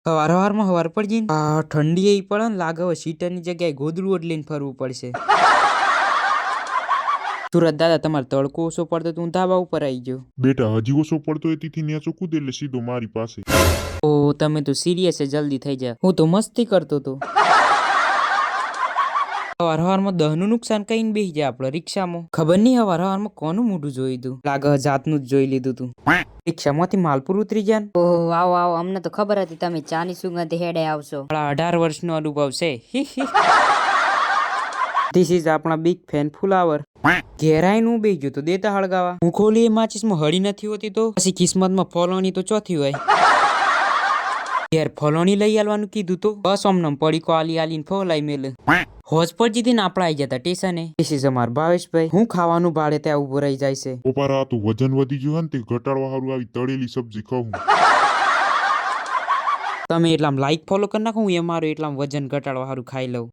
હવાર પડી જઈને ઠંડી એવી પડે ને લાગે હવે સીટરની જગ્યાએ ગોદડું જ લઈને ફરવું પડશે. સુરત દાદા તમારે તડકો ઓછો પડતો તો હું ધાબા ઉપર આવી ગયો. બેટા હજી ઓછો પડતો હોય તેથી નેચો કૂદે એટલે સીધો મારી પાસે. ઓ તમે તો સિરિયસ છે, જલ્દી થઈ જાય. હું તો મસ્તી કરતો હતો. હવારમાં 10 નું નુકસાન કઈને બેસી જાય આપડે રિક્ષામાં. ખબર નહીં હવારમાં કોનું મોઢું જોયું તું. લાગે જાતનું જ જોઈ લીધું તું. રિક્ષામાંથી માલપુર ઉતરી જાય. ઓહ આવો આવો, અમને તો ખબર હતી તમે ચાની સુગંધ હેડે આવશો. 18 વર્ષનો અનુભવ છે. ધીસ ઇઝ આપણા બિગ ફેન ફુલાવર. ઘેરાઈ નું બેસી ગયો તો દેતા હળગાવા. હું ખોલી એ માચીસમાં હળી નથી હોતી તો પછી કિસ્મતમાં ફોલોની તો ચોથી હોય. ઘેર ફોલોની લઈ આવવાનું કીધું તો બસ અમને પડીકો આલીને ફોલાઈ મેલે. હોજ પર જીતી ને આપડા આવી જતા સ્ટેશને. ધીસ ઇઝ અમાર ભાવેશભાઈ. હું ખાવાનું ભાડે ત્યાં ઉભો રહી જાય છે. ઓપારા તો વજન વધી ગયું ને તે ઘટાડવા સારું આવી તળેલી સબ્જી ખાવું. તમે એટલામ લાઈક ફોલો કરી નાખો, હું એ મારું એટલામ વજન ઘટાડવા સારું ખાઈ લઉં.